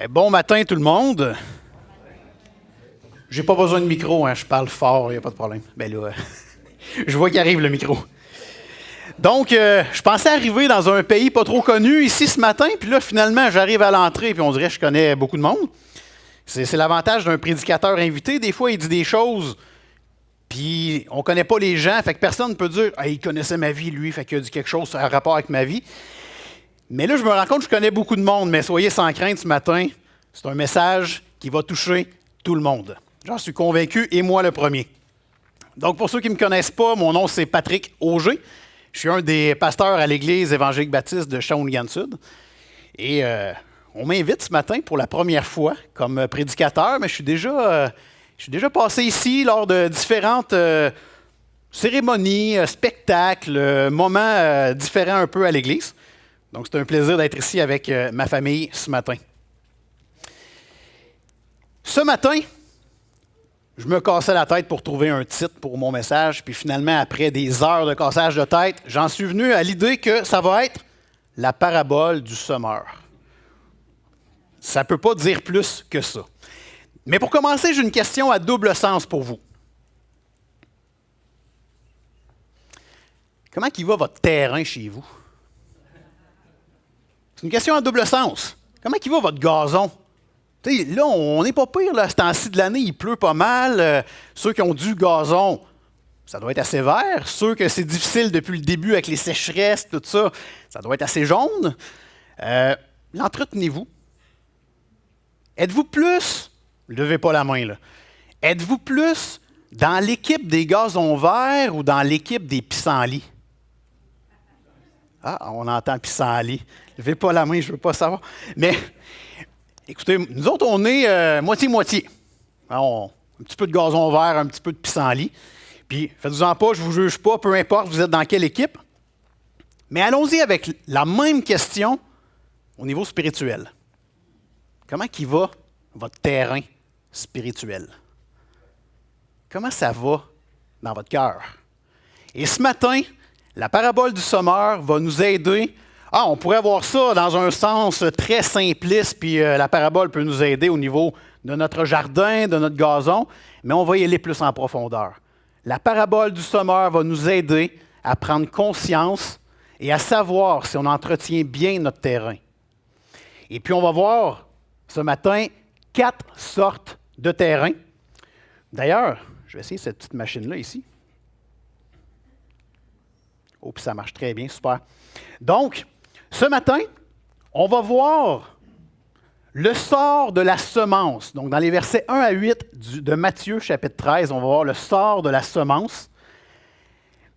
Bon matin tout le monde. J'ai pas besoin de micro, hein, je parle fort, il n'y a pas de problème. Je vois qu'il arrive le micro. Donc, je pensais arriver dans un pays pas trop connu ici ce matin, puis là, finalement, j'arrive à l'entrée, puis on dirait que je connais beaucoup de monde. C'est l'avantage d'un prédicateur invité. Des fois, il dit des choses, puis on connaît pas les gens, fait que personne ne peut dire « il connaissait ma vie, lui, fait qu'il a dit quelque chose en rapport avec ma vie ». Mais là, je me rends compte que je connais beaucoup de monde, mais soyez sans crainte ce matin, c'est un message qui va toucher tout le monde. J'en suis convaincu, et moi le premier. Donc, pour ceux qui ne me connaissent pas, mon nom, c'est Patrick Auger. Je suis un des pasteurs à l'Église évangélique baptiste de Shawinigan-Sud. Et on m'invite ce matin pour la première fois comme prédicateur, mais je suis déjà passé ici lors de différentes cérémonies, spectacles, moments différents un peu à l'Église. Donc, c'est un plaisir d'être ici avec ma famille ce matin. Ce matin, je me cassais la tête pour trouver un titre pour mon message, puis finalement, après des heures de cassage de tête, j'en suis venu à l'idée que ça va être la parabole du semeur. Ça ne peut pas dire plus que ça. Mais pour commencer, j'ai une question à double sens pour vous. Comment il va votre terrain chez vous? C'est une question à double sens. Comment il va votre gazon? T'sais, là, on n'est pas pire, là, ce temps-ci de l'année, il pleut pas mal. Ceux qui ont du gazon, ça doit être assez vert. Ceux que c'est difficile depuis le début avec les sécheresses, tout ça, ça doit être assez jaune. L'entretenez-vous? Êtes-vous plus, levez pas la main, là, êtes-vous plus dans l'équipe des gazons verts ou dans l'équipe des pissenlits? Ah, on entend pissenlit. Levez pas la main, je veux pas savoir. Mais écoutez, nous autres, on est moitié-moitié. Un petit peu de gazon vert, un petit peu de pissenlit. Puis, faites-vous-en pas, je ne vous juge pas, peu importe vous êtes dans quelle équipe. Mais allons-y avec la même question au niveau spirituel. Comment il va votre terrain spirituel? Comment ça va dans votre cœur? Et ce matin, la parabole du semeur va nous aider. On pourrait voir ça dans un sens très simpliste, puis la parabole peut nous aider au niveau de notre jardin, de notre gazon, mais on va y aller plus en profondeur. La parabole du semeur va nous aider à prendre conscience et à savoir si on entretient bien notre terrain. Et puis on va voir ce matin 4 sortes de terrains. D'ailleurs, je vais essayer cette petite machine-là ici. Oh, puis ça marche très bien, super. Donc, ce matin, on va voir le sort de la semence. Donc, dans les versets 1 à 8 de Matthieu, chapitre 13, on va voir le sort de la semence.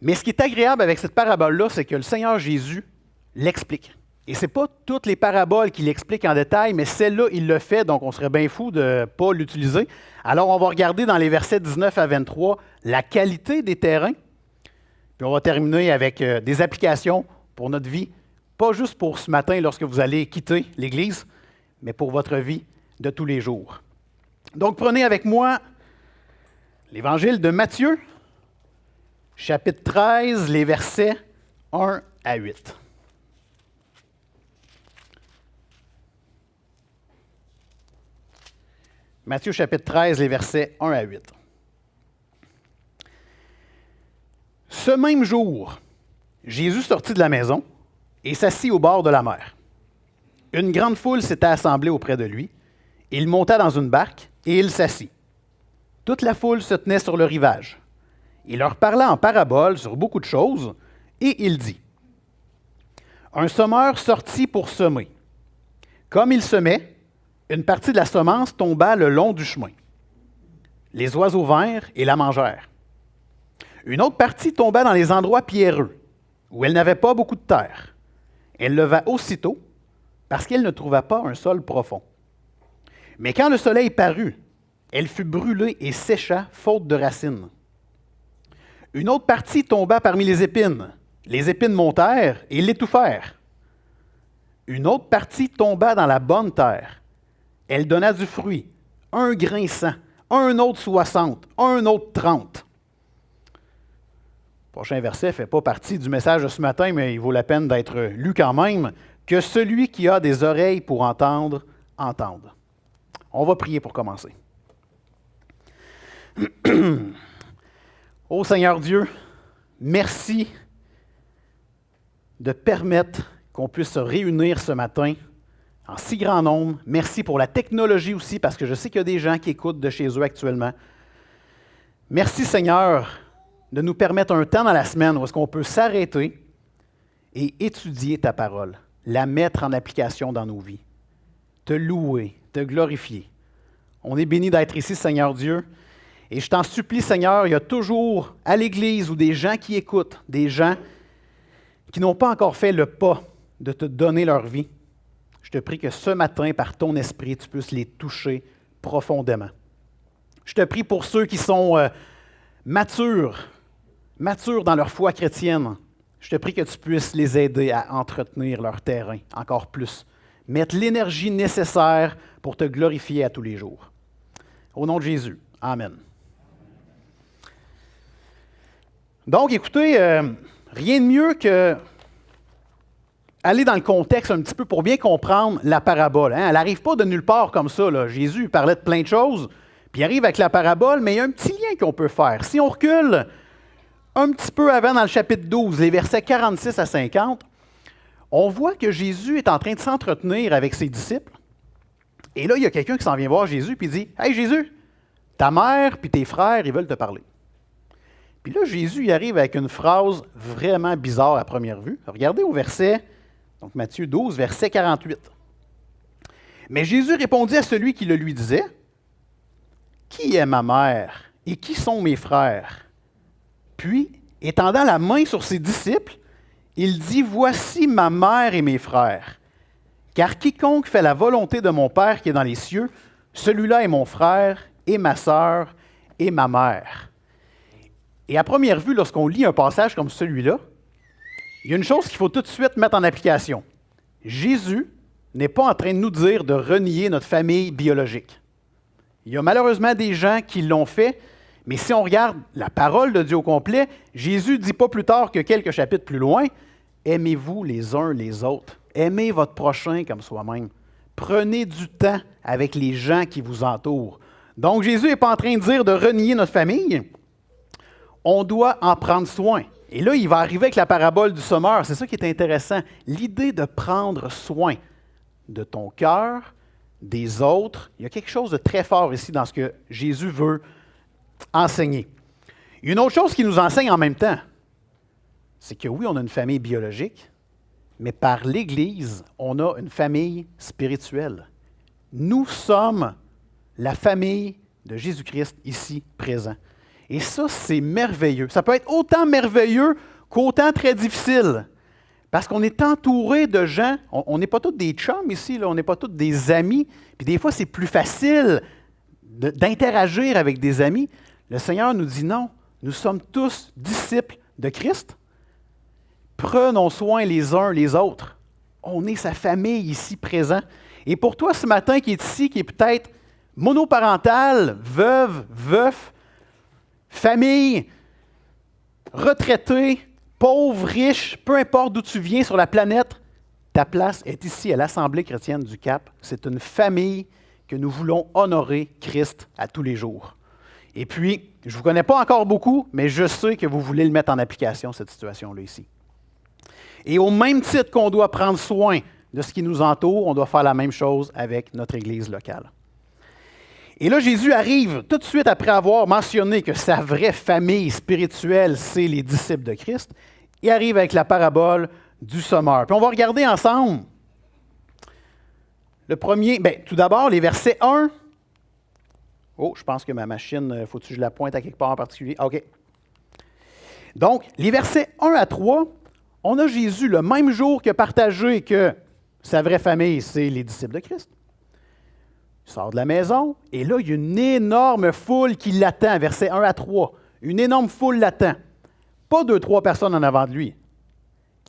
Mais ce qui est agréable avec cette parabole-là, c'est que le Seigneur Jésus l'explique. Et ce n'est pas toutes les paraboles qu'il explique en détail, mais celle-là, il le fait, donc on serait bien fou de ne pas l'utiliser. Alors, on va regarder dans les versets 19 à 23 la qualité des terrains. Puis on va terminer avec des applications pour notre vie, pas juste pour ce matin lorsque vous allez quitter l'Église, mais pour votre vie de tous les jours. Donc prenez avec moi l'Évangile de Matthieu, chapitre 13, les versets 1 à 8. Matthieu, chapitre 13, les versets 1 à 8. Ce même jour, Jésus sortit de la maison et s'assit au bord de la mer. Une grande foule s'était assemblée auprès de lui. Il monta dans une barque et il s'assit. Toute la foule se tenait sur le rivage. Il leur parla en paraboles sur beaucoup de choses et il dit : Un semeur sortit pour semer. Comme il semait, une partie de la semence tomba le long du chemin. Les oiseaux vinrent et la mangèrent. Une autre partie tomba dans les endroits pierreux, où elle n'avait pas beaucoup de terre. Elle leva aussitôt, parce qu'elle ne trouva pas un sol profond. Mais quand le soleil parut, elle fut brûlée et sécha, faute de racines. Une autre partie tomba parmi les épines. Les épines montèrent et l'étouffèrent. Une autre partie tomba dans la bonne terre. Elle donna du fruit, un grain 100, un autre 60, un autre 30. Le prochain verset ne fait pas partie du message de ce matin, mais il vaut la peine d'être lu quand même. Que celui qui a des oreilles pour entendre, entende. On va prier pour commencer. Ô Seigneur Dieu, merci de permettre qu'on puisse se réunir ce matin en si grand nombre. Merci pour la technologie aussi, parce que je sais qu'il y a des gens qui écoutent de chez eux actuellement. Merci Seigneur de nous permettre un temps dans la semaine où est-ce qu'on peut s'arrêter et étudier ta parole, la mettre en application dans nos vies, te louer, te glorifier. On est béni d'être ici, Seigneur Dieu. Et je t'en supplie, Seigneur, il y a toujours à l'Église ou des gens qui écoutent, des gens qui n'ont pas encore fait le pas de te donner leur vie. Je te prie que ce matin, par ton esprit, tu puisses les toucher profondément. Je te prie pour ceux qui sont matures dans leur foi chrétienne. Je te prie que tu puisses les aider à entretenir leur terrain encore plus. Mettre l'énergie nécessaire pour te glorifier à tous les jours. Au nom de Jésus. Amen. Donc, écoutez, rien de mieux que aller dans le contexte un petit peu pour bien comprendre la parabole. Elle n'arrive pas de nulle part comme ça, là. Jésus parlait de plein de choses, puis il arrive avec la parabole, mais il y a un petit lien qu'on peut faire. Si on recule un petit peu avant dans le chapitre 12, les versets 46 à 50, on voit que Jésus est en train de s'entretenir avec ses disciples. Et là, il y a quelqu'un qui s'en vient voir Jésus et dit « Hey Jésus, ta mère puis tes frères, ils veulent te parler. » Puis là, Jésus il arrive avec une phrase vraiment bizarre à première vue. Regardez au verset, donc Matthieu 12, verset 48. « Mais Jésus répondit à celui qui le lui disait, « Qui est ma mère et qui sont mes frères? » Puis, étendant la main sur ses disciples, il dit, « Voici ma mère et mes frères. Car quiconque fait la volonté de mon Père qui est dans les cieux, celui-là est mon frère et ma sœur et ma mère. » Et à première vue, lorsqu'on lit un passage comme celui-là, il y a une chose qu'il faut tout de suite mettre en application. Jésus n'est pas en train de nous dire de renier notre famille biologique. Il y a malheureusement des gens qui l'ont fait, mais si on regarde la parole de Dieu au complet, Jésus dit pas plus tard que quelques chapitres plus loin, « Aimez-vous les uns les autres. Aimez votre prochain comme soi-même. Prenez du temps avec les gens qui vous entourent. » Donc Jésus n'est pas en train de dire de renier notre famille. On doit en prendre soin. Et là, il va arriver avec la parabole du sommeur. C'est ça qui est intéressant. L'idée de prendre soin de ton cœur, des autres. Il y a quelque chose de très fort ici dans ce que Jésus veut enseigner. Une autre chose qu'il nous enseigne en même temps, c'est que oui, on a une famille biologique, mais par l'Église, on a une famille spirituelle. Nous sommes la famille de Jésus-Christ ici présent. Et ça, c'est merveilleux. Ça peut être autant merveilleux qu'autant très difficile. Parce qu'on est entouré de gens, on n'est pas tous des chums ici, là, on n'est pas tous des amis. Puis des fois, c'est plus facile d'interagir avec des amis. Le Seigneur nous dit non, nous sommes tous disciples de Christ. Prenons soin les uns les autres. On est sa famille ici présent. Et pour toi ce matin qui est ici, qui est peut-être monoparental, veuve, veuf, famille, retraité, pauvre, riche, peu importe d'où tu viens sur la planète, ta place est ici à l'Assemblée chrétienne du Cap. C'est une famille que nous voulons honorer Christ à tous les jours. Et puis, je ne vous connais pas encore beaucoup, mais je sais que vous voulez le mettre en application, cette situation-là ici. Et au même titre qu'on doit prendre soin de ce qui nous entoure, on doit faire la même chose avec notre Église locale. Et là, Jésus arrive tout de suite après avoir mentionné que sa vraie famille spirituelle, c'est les disciples de Christ. Il arrive avec la parabole du sommeur. Puis on va regarder ensemble le premier, tout d'abord, les versets 1. Oh, je pense que ma machine, faut-tu que je la pointe à quelque part en particulier? OK. Donc, les versets 1 à 3, on a Jésus le même jour qui a partagé que sa vraie famille, c'est les disciples de Christ. Il sort de la maison, et là, il y a une énorme foule qui l'attend, versets 1 à 3. Une énorme foule l'attend. Pas 2-3 personnes en avant de lui.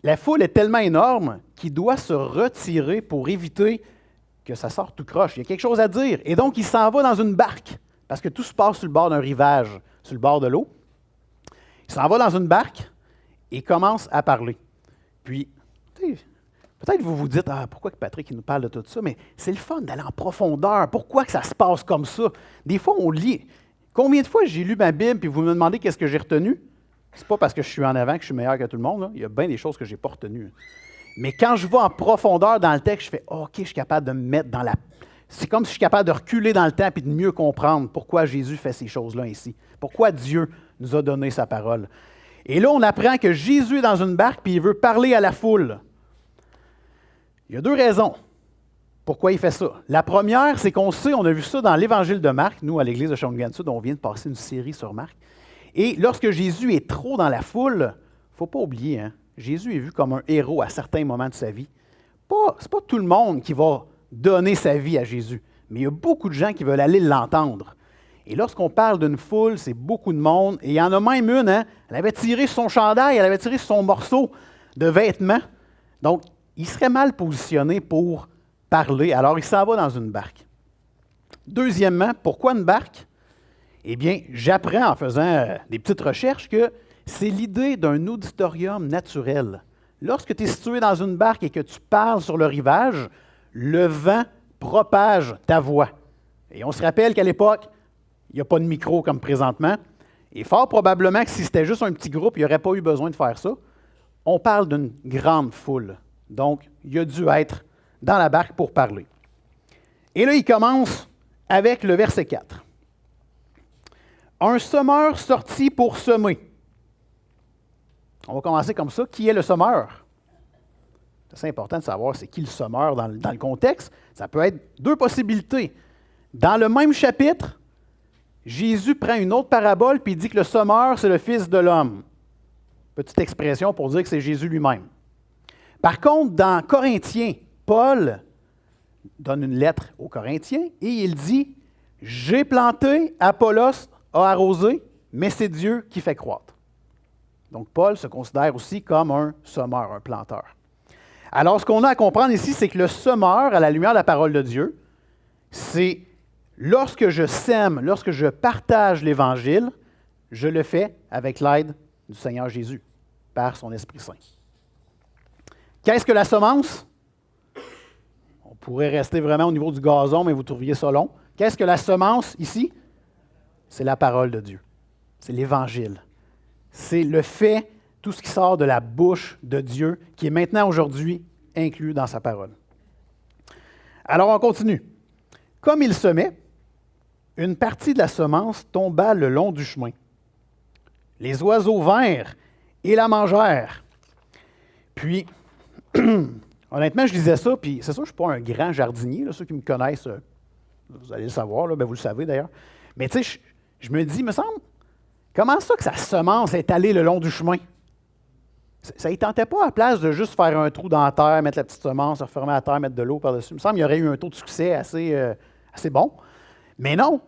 La foule est tellement énorme qu'il doit se retirer pour éviter que ça sorte tout croche. Il y a quelque chose à dire. Et donc, il s'en va dans une barque, parce que tout se passe sur le bord d'un rivage, sur le bord de l'eau. Il s'en va dans une barque et commence à parler. Puis, Peut-être vous vous dites, pourquoi que Patrick il nous parle de tout ça? Mais c'est le fun d'aller en profondeur. Pourquoi que ça se passe comme ça? Des fois, on lit. Combien de fois j'ai lu ma Bible puis vous me demandez qu'est-ce que j'ai retenu? C'est pas parce que je suis en avant que je suis meilleur que tout le monde. Là. Il y a bien des choses que je n'ai pas retenues. Mais quand je vais en profondeur dans le texte, je fais OK, je suis capable de me mettre dans la. C'est comme si je suis capable de reculer dans le temps et de mieux comprendre pourquoi Jésus fait ces choses-là ici. Pourquoi Dieu nous a donné sa parole. Et là, on apprend que Jésus est dans une barque et il veut parler à la foule. Il y a deux raisons pourquoi il fait ça. La première, c'est qu'on sait, on a vu ça dans l'Évangile de Marc, nous, à l'Église de Shawinigan-Sud, on vient de passer une série sur Marc. Et lorsque Jésus est trop dans la foule, il ne faut pas oublier, Jésus est vu comme un héros à certains moments de sa vie. Ce n'est pas tout le monde qui va donner sa vie à Jésus, mais il y a beaucoup de gens qui veulent aller l'entendre. Et lorsqu'on parle d'une foule, c'est beaucoup de monde. Et il y en a même une, elle avait tiré sur son chandail, elle avait tiré sur son morceau de vêtement. Donc, il serait mal positionné pour parler, alors il s'en va dans une barque. Deuxièmement, pourquoi une barque? Eh bien, j'apprends en faisant des petites recherches que c'est l'idée d'un auditorium naturel. Lorsque tu es situé dans une barque et que tu parles sur le rivage, le vent propage ta voix. Et on se rappelle qu'à l'époque, il n'y a pas de micro comme présentement. Et fort probablement que si c'était juste un petit groupe, il n'y aurait pas eu besoin de faire ça. On parle d'une grande foule. Donc, il a dû être dans la barque pour parler. Et là, il commence avec le verset 4. Un semeur sortit pour semer. On va commencer comme ça. Qui est le semeur? C'est important de savoir c'est qui le semeur dans le contexte. Ça peut être deux possibilités. Dans le même chapitre, Jésus prend une autre parabole puis il dit que le semeur, c'est le Fils de l'homme. Petite expression pour dire que c'est Jésus lui-même. Par contre, dans Corinthiens, Paul donne une lettre aux Corinthiens et il dit « J'ai planté, Apollos a arrosé, mais c'est Dieu qui fait croître. » Donc, Paul se considère aussi comme un semeur, un planteur. Alors, ce qu'on a à comprendre ici, c'est que le semeur, à la lumière de la parole de Dieu, c'est lorsque je sème, lorsque je partage l'Évangile, je le fais avec l'aide du Seigneur Jésus, par son Esprit Saint. Qu'est-ce que la semence? On pourrait rester vraiment au niveau du gazon, mais vous trouviez ça long. Qu'est-ce que la semence ici? C'est la parole de Dieu. C'est l'Évangile. C'est le fait, tout ce qui sort de la bouche de Dieu, qui est maintenant, aujourd'hui, inclus dans sa parole. Alors, on continue. Comme il semait, une partie de la semence tomba le long du chemin. Les oiseaux vinrent et la mangèrent. Puis, honnêtement, je lisais ça, puis c'est sûr que je ne suis pas un grand jardinier. Là, ceux qui me connaissent, vous allez le savoir, là, vous le savez d'ailleurs. Mais tu sais, je me dis, il me semble, comment ça que sa semence est allée le long du chemin? Ça ne tentait pas à la place de juste faire un trou dans la terre, mettre la petite semence, refermer la terre, mettre de l'eau par-dessus. Il me semble qu'il y aurait eu un taux de succès assez bon. Mais non,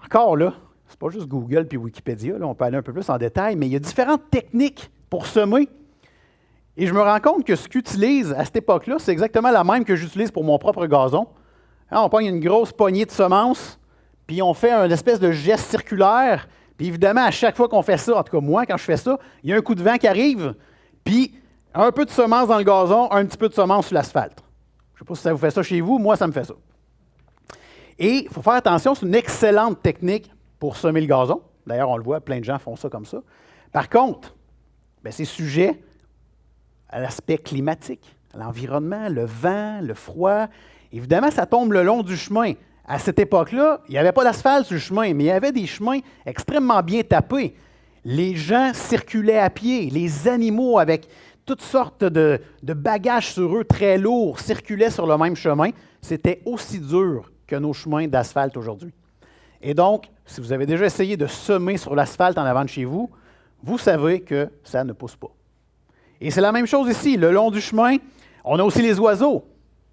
encore là, c'est pas juste Google puis Wikipédia, là, on peut aller un peu plus en détail, mais il y a différentes techniques pour semer. Et je me rends compte que ce qu'utilise à cette époque-là, c'est exactement la même que j'utilise pour mon propre gazon. Hein, on pogne une grosse poignée de semences, puis on fait une espèce de geste circulaire. Puis évidemment, à chaque fois qu'on fait ça, en tout cas moi, quand je fais ça, il y a un coup de vent qui arrive, puis un peu de semence dans le gazon, un petit peu de semence sur l'asphalte. Je ne sais pas si ça vous fait ça chez vous, moi, ça me fait ça. Et il faut faire attention, c'est une excellente technique pour semer le gazon. D'ailleurs, on le voit, plein de gens font ça comme ça. Par contre, c'est sujet à l'aspect climatique, à l'environnement, le vent, le froid. Évidemment, ça tombe le long du chemin. À cette époque-là, il n'y avait pas d'asphalte sur le chemin, mais il y avait des chemins extrêmement bien tapés. Les gens circulaient à pied, les animaux avec toutes sortes de bagages sur eux très lourds circulaient sur le même chemin. C'était aussi dur que nos chemins d'asphalte aujourd'hui. Et donc, si vous avez déjà essayé de semer sur l'asphalte en avant de chez vous, vous savez que ça ne pousse pas. Et c'est la même chose ici, le long du chemin, on a aussi les oiseaux.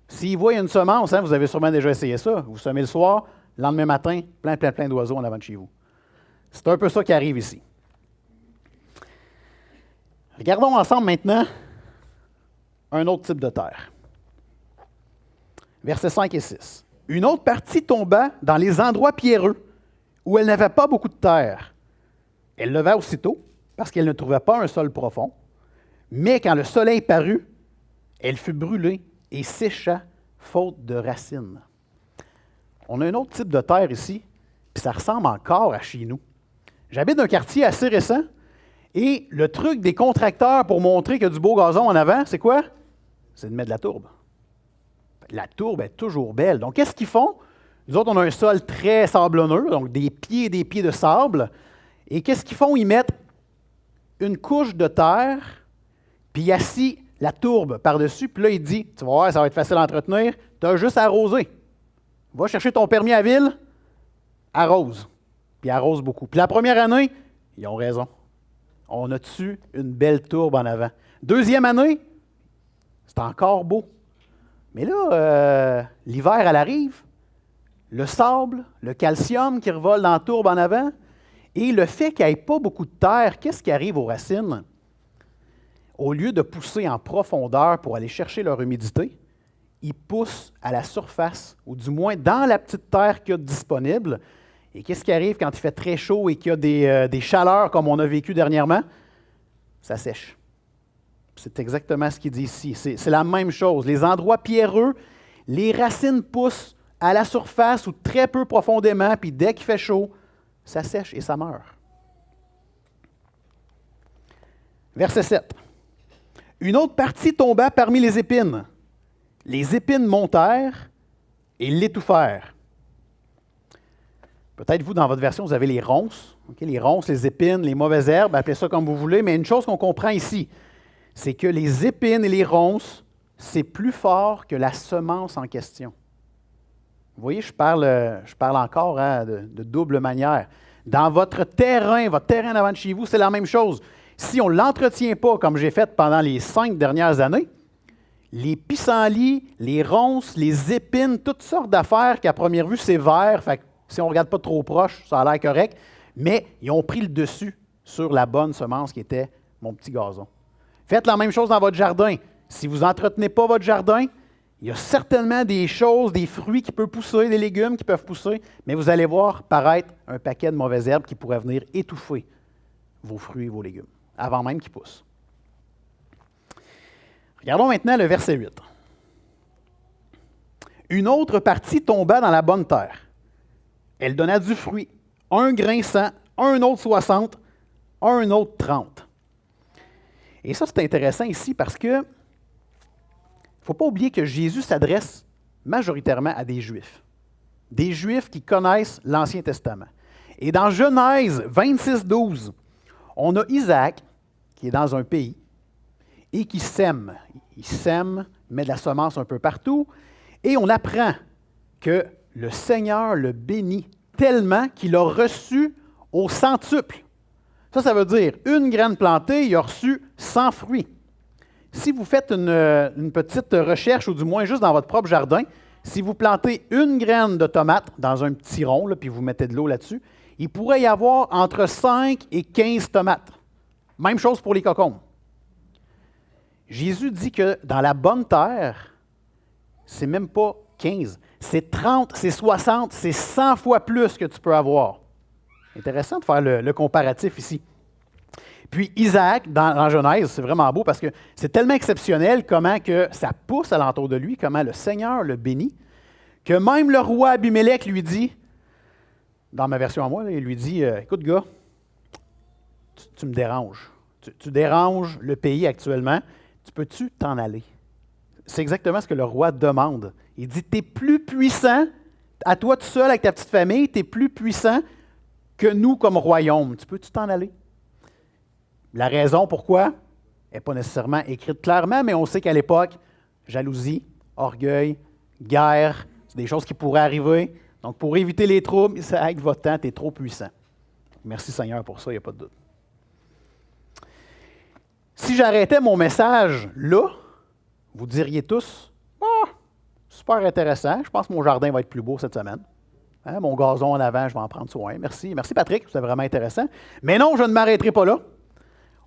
S'ils voient une semence, vous avez sûrement déjà essayé ça, vous semez le soir, le lendemain matin, plein d'oiseaux en avant de chez vous. C'est un peu ça qui arrive ici. Regardons ensemble maintenant un autre type de terre. Versets 5 et 6. Une autre partie tomba dans les endroits pierreux, où elle n'avait pas beaucoup de terre. Elle leva aussitôt, parce qu'elle ne trouvait pas un sol profond. Mais quand le soleil parut, Elle fut brûlée et sécha, faute de racines. On a un autre type de terre ici, puis ça ressemble encore à chez nous. J'habite dans un quartier assez récent, et le truc des contracteurs pour montrer qu'il y a du beau gazon en avant, c'est quoi? C'est de mettre de la tourbe. La tourbe est toujours belle. Donc, qu'est-ce qu'ils font? Nous autres, on a un sol très sablonneux, donc des pieds et des pieds de sable. Et qu'est-ce qu'ils font? Ils mettent une couche de terre, puis ils assient la tourbe par-dessus, puis là, il dit, tu vas voir, ça va être facile à entretenir, tu as juste à arroser. Va chercher ton permis à ville, arrose. Puis arrose beaucoup. Puis la première année, ils ont raison. On a dessus une belle tourbe en avant. Deuxième année, c'est encore beau. Mais là, l'hiver, elle arrive, le sable, le calcium qui revole dans la tourbe en avant, et le fait qu'il n'y ait pas beaucoup de terre, qu'est-ce qui arrive aux racines? Au lieu de pousser en profondeur pour aller chercher leur humidité, ils poussent à la surface, ou du moins dans la petite terre qu'il y a disponible. Et qu'est-ce qui arrive quand il fait très chaud et qu'il y a des chaleurs comme on a vécu dernièrement? Ça sèche. C'est exactement ce qu'il dit ici. C'est la même chose. Les endroits pierreux, les racines poussent à la surface ou très peu profondément, puis dès qu'il fait chaud, ça sèche et ça meurt. Verset 7. Une autre partie tomba parmi les épines. Les épines montèrent et l'étouffèrent. Peut-être vous, dans votre version, vous avez les ronces. Les ronces, les épines, les mauvaises herbes, appelez ça comme vous voulez, mais une chose qu'on comprend ici, c'est que les épines et les ronces, c'est plus fort que la semence en question. Vous voyez, je parle encore de double manière. Dans votre terrain en avant de chez vous, c'est la même chose. Si on ne l'entretient pas, comme j'ai fait pendant les 5 dernières années, les pissenlits, les ronces, les épines, toutes sortes d'affaires qu'à première vue, c'est vert. Fait que si on ne regarde pas trop proche, ça a l'air correct. Mais ils ont pris le dessus sur la bonne semence qui était mon petit gazon. Faites la même chose dans votre jardin. Si vous n'entretenez pas votre jardin, il y a certainement des choses, des fruits qui peuvent pousser, des légumes qui peuvent pousser, mais vous allez voir paraître un paquet de mauvaises herbes qui pourraient venir étouffer vos fruits et vos légumes, avant même qu'ils poussent. Regardons maintenant le verset 8. Une autre partie tomba dans la bonne terre. Elle donna du fruit, un grain 100, un autre 60, un autre 30. Et ça, c'est intéressant ici parce que il ne faut pas oublier que Jésus s'adresse majoritairement à des Juifs qui connaissent l'Ancien Testament. Et dans Genèse 26, 12, on a Isaac qui est dans un pays et qui sème. Il sème, met de la semence un peu partout, et on apprend que le Seigneur le bénit tellement qu'il a reçu au centuple. Ça veut dire, une graine plantée, il a reçu 100 fruits. Si vous faites une petite recherche, ou du moins juste dans votre propre jardin, si vous plantez une graine de tomate dans un petit rond, là, puis vous mettez de l'eau là-dessus, il pourrait y avoir entre 5 et 15 tomates. Même chose pour les cocombes. Jésus dit que dans la bonne terre, c'est même pas 15, c'est 30, c'est 60, c'est 100 fois plus que tu peux avoir. Intéressant de faire le comparatif ici. Puis Isaac, dans Genèse, c'est vraiment beau parce que c'est tellement exceptionnel comment que ça pousse alentour de lui, comment le Seigneur le bénit, que même le roi Abimelech lui dit, dans ma version à moi, il lui dit, écoute gars, tu me déranges. Tu déranges le pays actuellement. Tu peux-tu t'en aller? C'est exactement ce que le roi demande. Il dit, tu es plus puissant, à toi tout seul avec ta petite famille, tu es plus puissant que nous comme royaume. Tu peux-tu t'en aller? La raison pourquoi n'est pas nécessairement écrite clairement, mais on sait qu'à l'époque, jalousie, orgueil, guerre, c'est des choses qui pourraient arriver. Donc, pour éviter les troubles, ça avec votre temps, tu es trop puissant. Merci Seigneur pour ça, il n'y a pas de doute. Si j'arrêtais mon message là, vous diriez tous, ah, super intéressant, je pense que mon jardin va être plus beau cette semaine. Hein, mon gazon en avant, je vais en prendre soin. Merci. Merci Patrick, c'est vraiment intéressant. Mais non, je ne m'arrêterai pas là.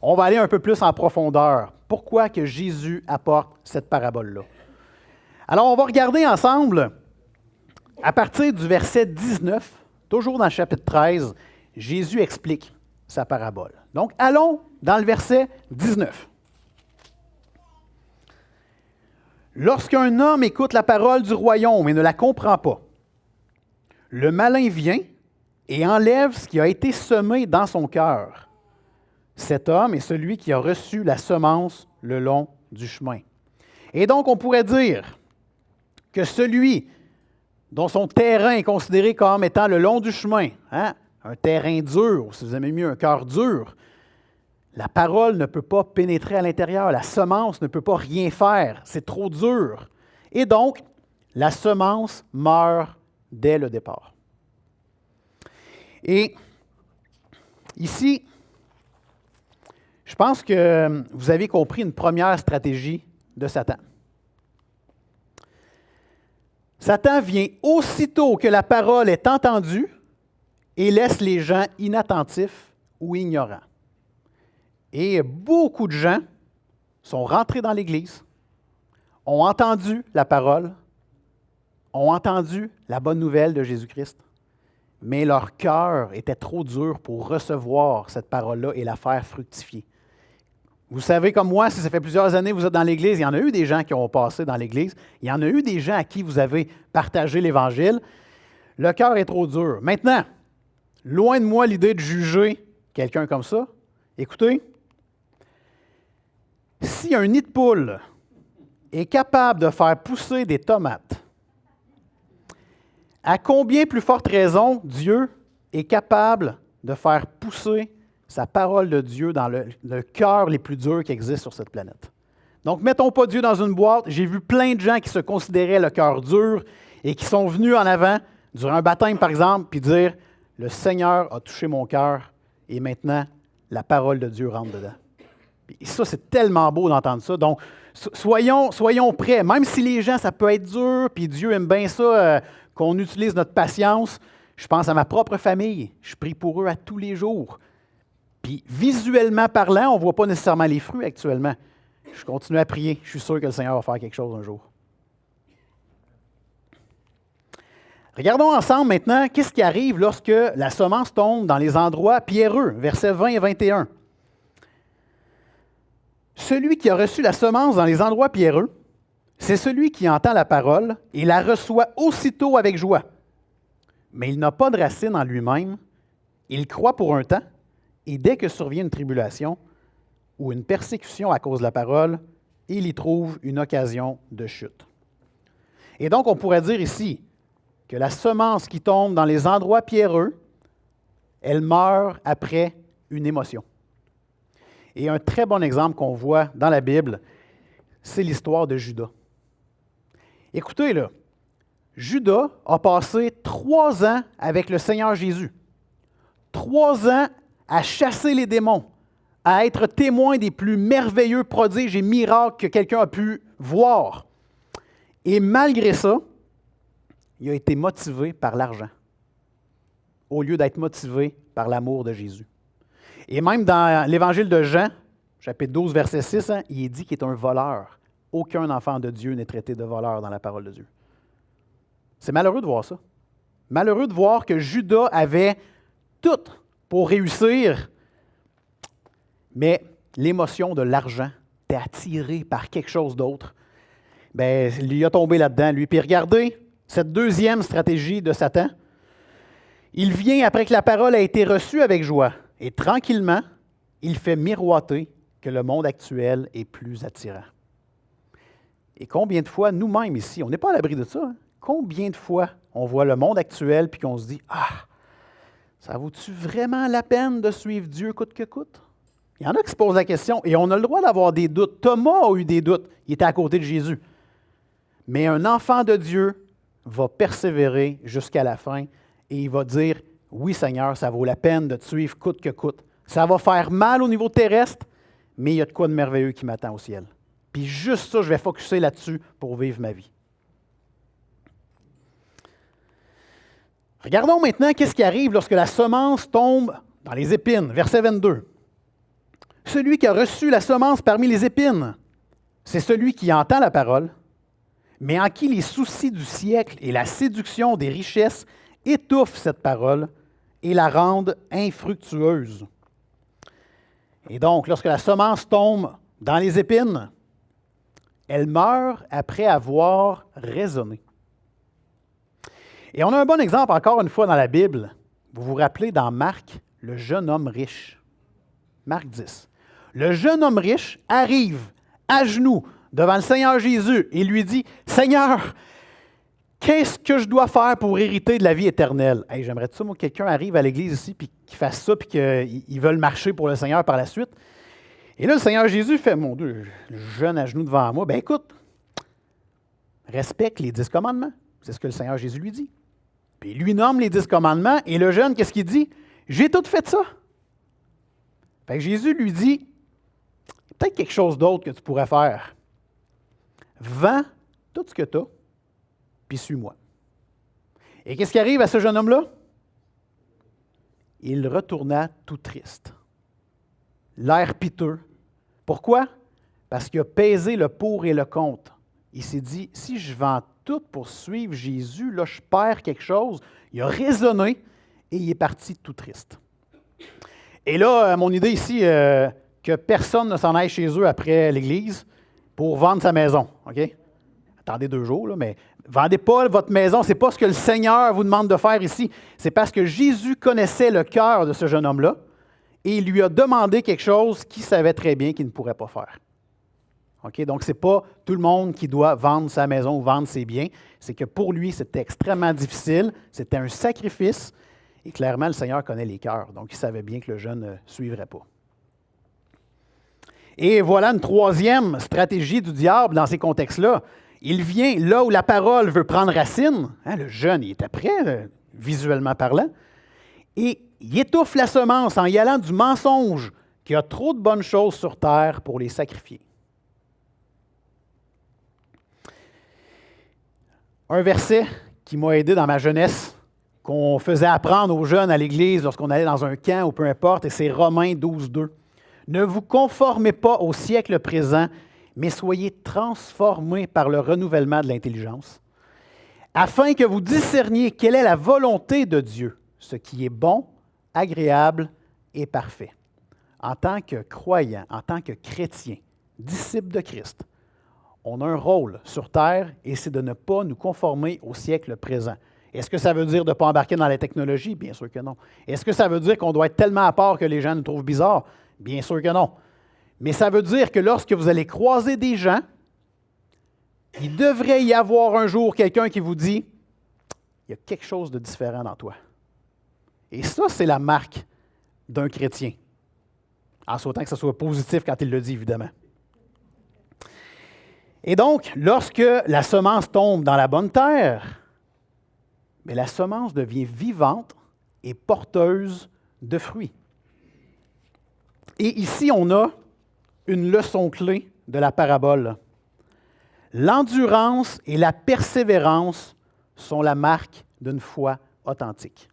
On va aller un peu plus en profondeur. Pourquoi que Jésus apporte cette parabole-là? Alors, on va regarder ensemble, à partir du verset 19, toujours dans le chapitre 13, Jésus explique sa parabole. Donc, allons dans le verset 19. Lorsqu'un homme écoute la parole du royaume et ne la comprend pas, le malin vient et enlève ce qui a été semé dans son cœur. Cet homme est celui qui a reçu la semence le long du chemin. Et donc, on pourrait dire que celui dont son terrain est considéré comme étant le long du chemin, un terrain dur, ou si vous aimez mieux, un cœur dur, la parole ne peut pas pénétrer à l'intérieur, la semence ne peut pas rien faire, c'est trop dur. Et donc, la semence meurt dès le départ. Et ici, je pense que vous avez compris une première stratégie de Satan. Satan vient aussitôt que la parole est entendue et laisse les gens inattentifs ou ignorants. Et beaucoup de gens sont rentrés dans l'Église, ont entendu la parole, ont entendu la bonne nouvelle de Jésus-Christ, mais leur cœur était trop dur pour recevoir cette parole-là et la faire fructifier. Vous savez comme moi, si ça fait plusieurs années que vous êtes dans l'Église, il y en a eu des gens qui ont passé dans l'Église, il y en a eu des gens à qui vous avez partagé l'Évangile. Le cœur est trop dur. Maintenant, loin de moi l'idée de juger quelqu'un comme ça. Écoutez, si un nid de poule est capable de faire pousser des tomates, à combien plus forte raison Dieu est capable de faire pousser sa parole de Dieu dans le cœur les plus durs qui existent sur cette planète. Donc, mettons pas Dieu dans une boîte. J'ai vu plein de gens qui se considéraient le cœur dur et qui sont venus en avant, durant un baptême par exemple, puis dire « Le Seigneur a touché mon cœur et maintenant, la parole de Dieu rentre dedans. » Et ça, c'est tellement beau d'entendre ça. Donc, soyons prêts. Même si les gens, ça peut être dur, puis Dieu aime bien ça, qu'on utilise notre patience. Je pense à ma propre famille. Je prie pour eux à tous les jours. Puis, visuellement parlant, on ne voit pas nécessairement les fruits actuellement. Je continue à prier. Je suis sûr que le Seigneur va faire quelque chose un jour. Regardons ensemble maintenant qu'est-ce qui arrive lorsque la semence tombe dans les endroits pierreux, versets 20 et 21. Celui qui a reçu la semence dans les endroits pierreux, c'est celui qui entend la parole et la reçoit aussitôt avec joie. Mais il n'a pas de racine en lui-même, il croit pour un temps, et dès que survient une tribulation ou une persécution à cause de la parole, il y trouve une occasion de chute. Et donc, on pourrait dire ici que la semence qui tombe dans les endroits pierreux, elle meurt après une émotion. Et un très bon exemple qu'on voit dans la Bible, c'est l'histoire de Judas. Écoutez, là, Judas a passé 3 ans avec le Seigneur Jésus. 3 ans à chasser les démons, à être témoin des plus merveilleux prodiges et miracles que quelqu'un a pu voir. Et malgré ça, il a été motivé par l'argent, au lieu d'être motivé par l'amour de Jésus. Et même dans l'Évangile de Jean, chapitre 12, verset 6, il est dit qu'il est un voleur. Aucun enfant de Dieu n'est traité de voleur dans la parole de Dieu. C'est malheureux de voir ça. Malheureux de voir que Judas avait tout pour réussir, mais l'émotion de l'argent était attirée par quelque chose d'autre. Bien, il a tombé là-dedans, lui. Puis regardez, cette deuxième stratégie de Satan, il vient après que la parole a été reçue avec joie. Et tranquillement, il fait miroiter que le monde actuel est plus attirant. Et combien de fois, nous-mêmes ici, on n'est pas à l'abri de ça, hein? Combien de fois on voit le monde actuel puis qu'on se dit « Ah, ça vaut-tu vraiment la peine de suivre Dieu coûte que coûte? » Il y en a qui se posent la question et on a le droit d'avoir des doutes. Thomas a eu des doutes. Il était à côté de Jésus. Mais un enfant de Dieu va persévérer jusqu'à la fin et il va dire « Oui, Seigneur, ça vaut la peine de te suivre coûte que coûte. Ça va faire mal au niveau terrestre, mais il y a de quoi de merveilleux qui m'attend au ciel. Puis juste ça, je vais focusser là-dessus pour vivre ma vie. » Regardons maintenant qu'est-ce qui arrive lorsque la semence tombe dans les épines. Verset 22. Celui qui a reçu la semence parmi les épines, c'est celui qui entend la parole, mais en qui les soucis du siècle et la séduction des richesses étouffent cette parole et la rendent infructueuse. Et donc, lorsque la semence tombe dans les épines, Elle meurt après avoir raisonné. Et on a un bon exemple encore une fois dans la Bible. Vous vous rappelez dans Marc, le jeune homme riche. Marc 10. Le jeune homme riche arrive à genoux devant le Seigneur Jésus et lui dit, « Seigneur, qu'est-ce que je dois faire pour hériter de la vie éternelle? » Hey, j'aimerais ça, moi, que quelqu'un arrive à l'église ici et qu'il fasse ça puis qu'ils veulent marcher pour le Seigneur par la suite. Et là, le Seigneur Jésus fait, « Mon Dieu, le jeune à genoux devant moi, ben écoute, respecte les 10 commandements. » C'est ce que le Seigneur Jésus lui dit. Puis il lui nomme les 10 commandements et le jeune, qu'est-ce qu'il dit? « J'ai tout fait ça. » Fait que Jésus lui dit, « Peut-être quelque chose d'autre que tu pourrais faire. Vends tout ce que tu as, puis suis-moi. » Et qu'est-ce qui arrive à ce jeune homme-là? Il retourna tout triste, l'air piteux. Pourquoi? Parce qu'il a pesé le pour et le contre. Il s'est dit, si je vends tout pour suivre Jésus, là, je perds quelque chose. Il a raisonné et il est parti tout triste. Et là, mon idée ici, que personne ne s'en aille chez eux après l'Église pour vendre sa maison. OK? Attendez 2 jours, là, mais vendez pas votre maison. Ce n'est pas ce que le Seigneur vous demande de faire ici. C'est parce que Jésus connaissait le cœur de ce jeune homme-là et il lui a demandé quelque chose qu'il savait très bien qu'il ne pourrait pas faire. OK? Donc, ce n'est pas tout le monde qui doit vendre sa maison ou vendre ses biens. C'est que pour lui, c'était extrêmement difficile. C'était un sacrifice. Et clairement, le Seigneur connaît les cœurs. Donc, il savait bien que le jeune ne suivrait pas. Et voilà une troisième stratégie du diable dans ces contextes-là. Il vient là où la parole veut prendre racine. Hein, le jeune, il était prêt, visuellement parlant. Et il étouffe la semence en y allant du mensonge qu'il y a trop de bonnes choses sur terre pour les sacrifier. Un verset qui m'a aidé dans ma jeunesse, qu'on faisait apprendre aux jeunes à l'Église lorsqu'on allait dans un camp ou peu importe, et c'est Romains 12, 2. « Ne vous conformez pas au siècle présent, mais soyez transformés par le renouvellement de l'intelligence, afin que vous discerniez quelle est la volonté de Dieu, ce qui est bon, agréable et parfait. » En tant que croyant, en tant que chrétien, disciple de Christ, on a un rôle sur terre et c'est de ne pas nous conformer au siècle présent. Est-ce que ça veut dire de ne pas embarquer dans la technologie? Bien sûr que non. Est-ce que ça veut dire qu'on doit être tellement à part que les gens nous trouvent bizarres? Bien sûr que non. Mais ça veut dire que lorsque vous allez croiser des gens, il devrait y avoir un jour quelqu'un qui vous dit « Il y a quelque chose de différent dans toi. » Et ça, c'est la marque d'un chrétien. En souhaitant que ce soit positif quand il le dit, évidemment. Et donc, lorsque la semence tombe dans la bonne terre, mais la semence devient vivante et porteuse de fruits. Et ici, on a une leçon clé de la parabole. L'endurance et la persévérance sont la marque d'une foi authentique.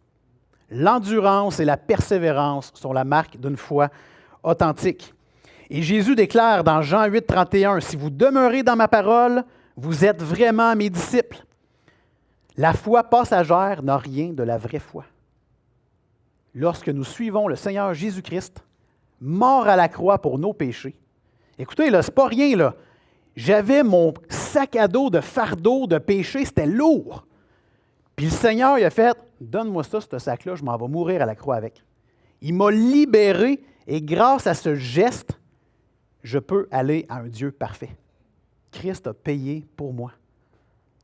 L'endurance et la persévérance sont la marque d'une foi authentique. Et Jésus déclare dans Jean 8, 31, « Si vous demeurez dans ma parole, vous êtes vraiment mes disciples. » La foi passagère n'a rien de la vraie foi. Lorsque nous suivons le Seigneur Jésus-Christ, mort à la croix pour nos péchés, écoutez, là, c'est pas rien, là. J'avais mon sac à dos de fardeau de péché, c'était lourd. Puis le Seigneur, il a fait, « Donne-moi ça, ce sac-là, je m'en vais mourir à la croix avec. » Il m'a libéré et grâce à ce geste, je peux aller à un Dieu parfait. Christ a payé pour moi.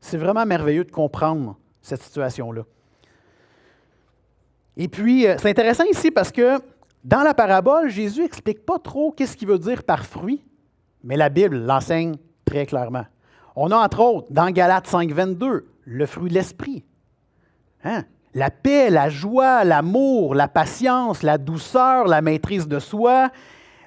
C'est vraiment merveilleux de comprendre cette situation-là. Et puis, c'est intéressant ici parce que dans la parabole, Jésus n'explique pas trop qu'est-ce qu'il veut dire par fruit, mais la Bible l'enseigne très clairement. On a entre autres, dans Galates 5, 22, le fruit de l'esprit. Hein? La paix, la joie, l'amour, la patience, la douceur, la maîtrise de soi,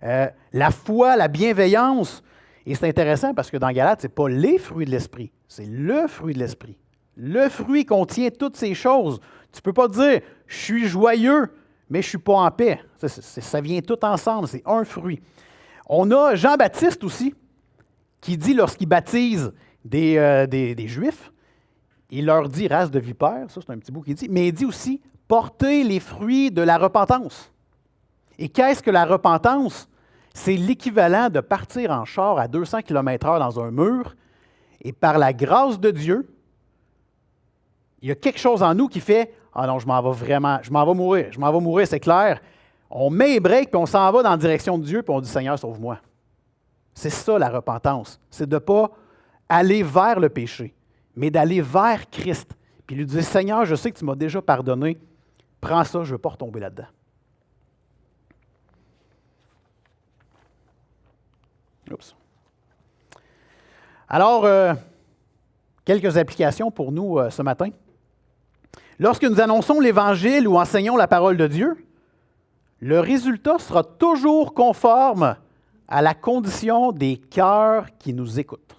la foi, la bienveillance. Et c'est intéressant parce que dans Galates, ce n'est pas les fruits de l'esprit, c'est le fruit de l'esprit. Le fruit contient toutes ces choses. Tu ne peux pas dire « je suis joyeux, mais je ne suis pas en paix ». Ça vient tout ensemble, c'est un fruit. On a Jean-Baptiste aussi, qui dit lorsqu'il baptise des Juifs, il leur dit « race de vipères », ça c'est un petit bout qu'il dit, mais il dit aussi « portez les fruits de la repentance ». Et qu'est-ce que la repentance? C'est l'équivalent de partir en char à 200 km/h dans un mur et par la grâce de Dieu, il y a quelque chose en nous qui fait « Ah non, je m'en vais mourir, c'est clair. » On met les breaks puis on s'en va dans la direction de Dieu puis on dit « Seigneur, sauve-moi. » C'est ça la repentance. C'est de ne pas aller vers le péché, mais d'aller vers Christ. Puis lui dire « Seigneur, je sais que tu m'as déjà pardonné. Prends ça, je ne veux pas retomber là-dedans. » Oups. Alors, quelques applications pour nous ce matin. Lorsque nous annonçons l'Évangile ou enseignons la parole de Dieu, le résultat sera toujours conforme à la condition des cœurs qui nous écoutent.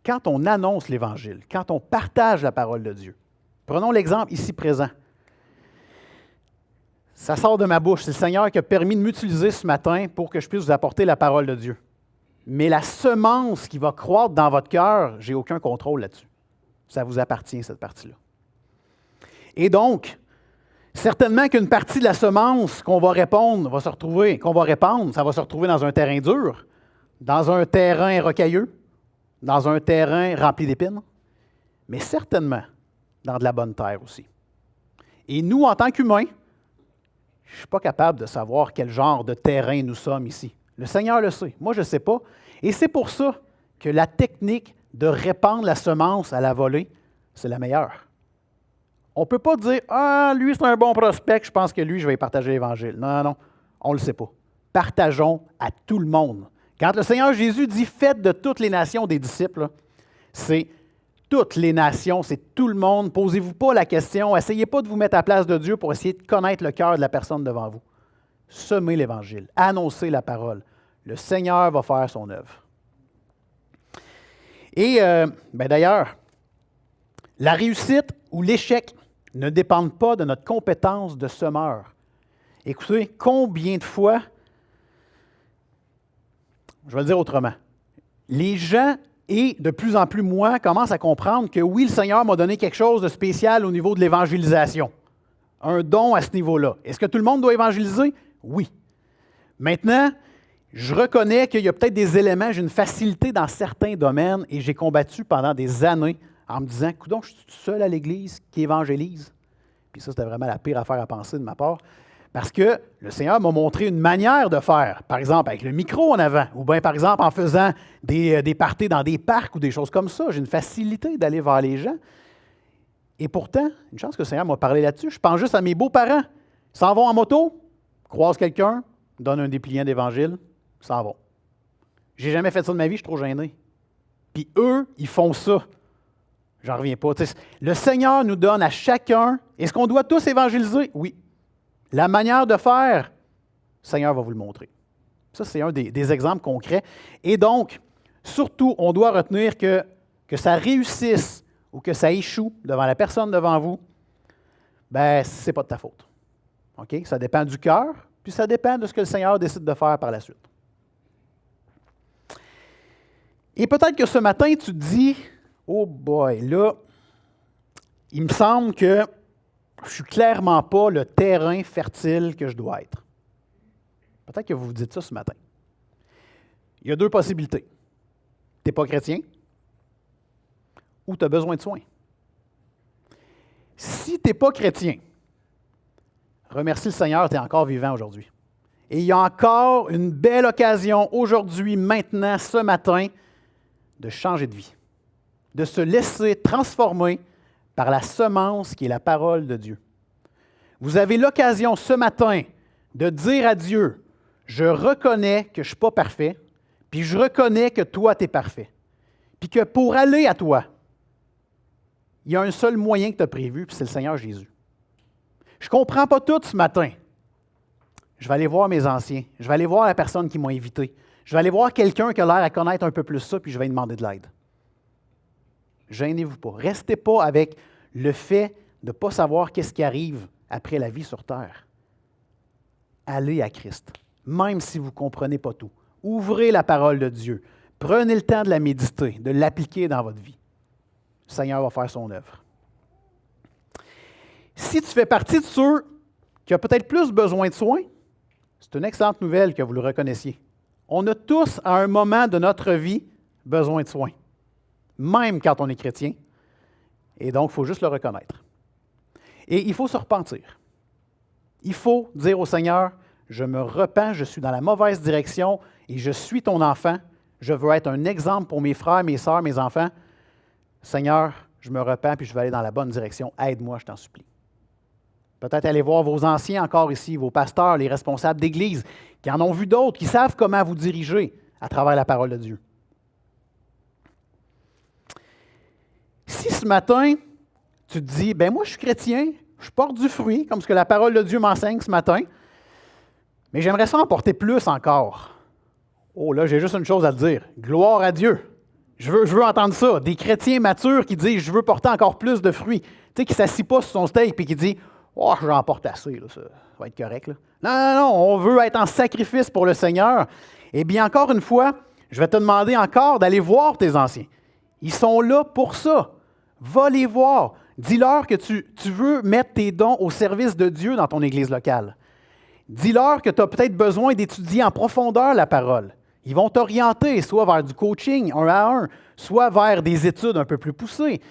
Quand on annonce l'Évangile, quand on partage la parole de Dieu, prenons l'exemple ici présent. Ça sort de ma bouche. C'est le Seigneur qui a permis de m'utiliser ce matin pour que je puisse vous apporter la parole de Dieu. Mais la semence qui va croître dans votre cœur, je n'ai aucun contrôle là-dessus. Ça vous appartient, cette partie-là. Et donc, certainement qu'une partie de la semence qu'on va répandre, ça va se retrouver dans un terrain dur, dans un terrain rocailleux, dans un terrain rempli d'épines, mais certainement dans de la bonne terre aussi. Et nous, en tant qu'humains, je ne suis pas capable de savoir quel genre de terrain nous sommes ici. Le Seigneur le sait. Moi, je ne sais pas. Et c'est pour ça que la technique de répandre la semence à la volée, c'est la meilleure. On ne peut pas dire « Ah, lui, c'est un bon prospect, je pense que lui, je vais y partager l'Évangile. » Non, non, non, on ne le sait pas. Partageons à tout le monde. Quand le Seigneur Jésus dit « Faites de toutes les nations des disciples », c'est toutes les nations, c'est tout le monde. Posez-vous pas la question, essayez pas de vous mettre à la place de Dieu pour essayer de connaître le cœur de la personne devant vous. Semez l'Évangile, annoncez la parole. Le Seigneur va faire son œuvre. Et d'ailleurs, la réussite ou l'échec ne dépendent pas de notre compétence de semeur. Écoutez, combien de fois, je vais le dire autrement, les gens et de plus en plus moi commencent à comprendre que oui, le Seigneur m'a donné quelque chose de spécial au niveau de l'évangélisation. Un don à ce niveau-là. Est-ce que tout le monde doit évangéliser? Oui. Maintenant, je reconnais qu'il y a peut-être des éléments, j'ai une facilité dans certains domaines et j'ai combattu pendant des années en me disant, coudonc, je suis tout seul à l'Église qui évangélise. Puis ça, c'était vraiment la pire affaire à penser de ma part. Parce que le Seigneur m'a montré une manière de faire, par exemple avec le micro en avant, ou bien par exemple en faisant des parties dans des parcs ou des choses comme ça. J'ai une facilité d'aller vers les gens. Et pourtant, une chance que le Seigneur m'a parlé là-dessus, je pense juste à mes beaux-parents. Ils s'en vont en moto, croisent quelqu'un, donnent un dépliant d'Évangile, s'en vont. J'ai jamais fait ça de ma vie, je suis trop gêné. Puis eux, ils font ça. J'en reviens pas. T'sais, le Seigneur nous donne à chacun, est-ce qu'on doit tous évangéliser? Oui. La manière de faire, le Seigneur va vous le montrer. Ça, c'est un des exemples concrets. Et donc, surtout, on doit retenir que ça réussisse ou que ça échoue devant la personne devant vous, bien, ce n'est pas de ta faute. OK? Ça dépend du cœur, puis ça dépend de ce que le Seigneur décide de faire par la suite. Et peut-être que ce matin, tu te dis, oh boy, là, il me semble que je ne suis clairement pas le terrain fertile que je dois être. Peut-être que vous vous dites ça ce matin. Il y a deux possibilités. Tu n'es pas chrétien ou tu as besoin de soins. Si tu n'es pas chrétien, remercie le Seigneur, tu es encore vivant aujourd'hui. Et il y a encore une belle occasion aujourd'hui, maintenant, ce matin, de changer de vie, de se laisser transformer par la semence qui est la parole de Dieu. Vous avez l'occasion ce matin de dire à Dieu, je reconnais que je ne suis pas parfait, puis je reconnais que toi, tu es parfait. Puis que pour aller à toi, il y a un seul moyen que tu as prévu, puis c'est le Seigneur Jésus. Je ne comprends pas tout ce matin. Je vais aller voir mes anciens. Je vais aller voir la personne qui m'a invité. Je vais aller voir quelqu'un qui a l'air à connaître un peu plus ça, puis je vais lui demander de l'aide. Gênez-vous pas. Restez pas avec le fait de ne pas savoir qu'est-ce qui arrive après la vie sur terre. Allez à Christ, même si vous ne comprenez pas tout. Ouvrez la parole de Dieu. Prenez le temps de la méditer, de l'appliquer dans votre vie. Le Seigneur va faire son œuvre. Si tu fais partie de ceux qui ont peut-être plus besoin de soins, C'est une excellente nouvelle que vous le reconnaissiez. On a tous, à un moment de notre vie, besoin de soins, même quand on est chrétien. Et donc, il faut juste le reconnaître. Et il faut se repentir. Il faut dire au Seigneur, je me repens, je suis dans la mauvaise direction et je suis ton enfant. Je veux être un exemple pour mes frères, mes sœurs, mes enfants. Seigneur, je me repens puis je vais aller dans la bonne direction. Aide-moi, je t'en supplie. Peut-être aller voir vos anciens encore ici, vos pasteurs, les responsables d'Église, qui en ont vu d'autres, qui savent comment vous diriger à travers la parole de Dieu. Si ce matin, tu te dis, moi je suis chrétien, je porte du fruit, comme ce que la parole de Dieu m'enseigne ce matin, mais j'aimerais ça en porter plus encore. Oh là, j'ai juste une chose à te dire. Gloire à Dieu. Je veux entendre ça. Des chrétiens matures qui disent, je veux porter encore plus de fruits. Tu sais, qui ne s'assient pas sur son steak et qui dit, oh, j'en porte assez, là, ça va être correct. Là. Non, on veut être en sacrifice pour le Seigneur. Eh bien, encore une fois, je vais te demander encore d'aller voir tes anciens. Ils sont là pour ça. Va les voir. Dis-leur que tu veux mettre tes dons au service de Dieu dans ton église locale. Dis-leur que tu as peut-être besoin d'étudier en profondeur la parole. Ils vont t'orienter soit vers du coaching 1 à 1, soit vers des études un peu plus poussées,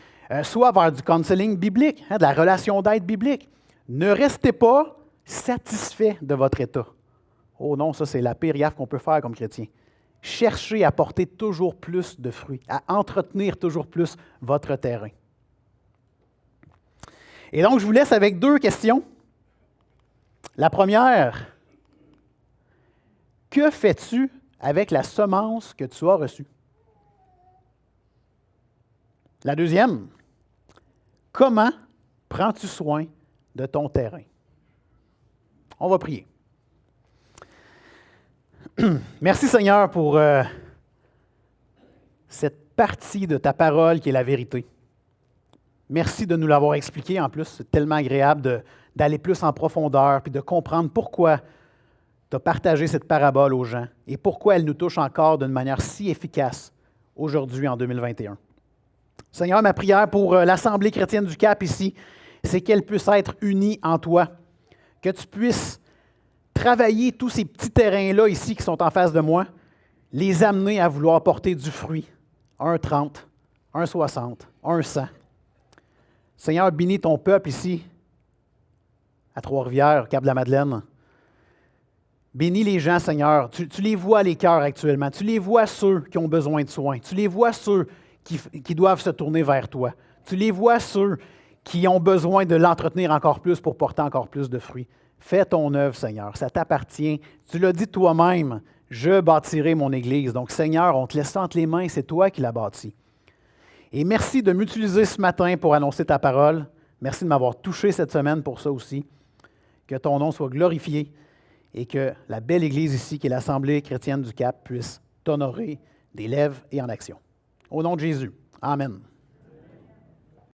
soit vers du counseling biblique, de la relation d'aide biblique. Ne restez pas satisfait de votre état. Oh non, ça c'est la pire gaffe qu'on peut faire comme chrétien. Cherchez à porter toujours plus de fruits, à entretenir toujours plus votre terrain. Et donc, je vous laisse avec 2 questions. La première, que fais-tu avec la semence que tu as reçue? La deuxième, comment prends-tu soin de ton terrain? On va prier. Merci Seigneur pour cette partie de ta parole qui est la vérité. Merci de nous l'avoir expliqué en plus. C'est tellement agréable d'aller plus en profondeur puis de comprendre pourquoi tu as partagé cette parabole aux gens et pourquoi elle nous touche encore d'une manière si efficace aujourd'hui en 2021. Seigneur, ma prière pour l'Assemblée chrétienne du Cap ici, c'est qu'elle puisse être unie en toi, que tu puisses travailler tous ces petits terrains-là ici qui sont en face de moi, les amener à vouloir porter du fruit, 1,30, 1,60, 1,100. Seigneur, bénis ton peuple ici, à Trois-Rivières, Cap-de-la-Madeleine. Bénis les gens, Seigneur. Tu les vois les cœurs actuellement. Tu les vois ceux qui ont besoin de soins. Tu les vois ceux qui doivent se tourner vers toi. Tu les vois ceux qui ont besoin de l'entretenir encore plus pour porter encore plus de fruits. Fais ton œuvre, Seigneur. Ça t'appartient. Tu l'as dit toi-même, je bâtirai mon Église. Donc, Seigneur, on te laisse ça entre les mains, c'est toi qui l'as bâti. Et merci de m'utiliser ce matin pour annoncer ta parole. Merci de m'avoir touché cette semaine pour ça aussi. Que ton nom soit glorifié et que la belle Église ici, qui est l'Assemblée chrétienne du Cap, puisse t'honorer des lèvres et en action. Au nom de Jésus. Amen.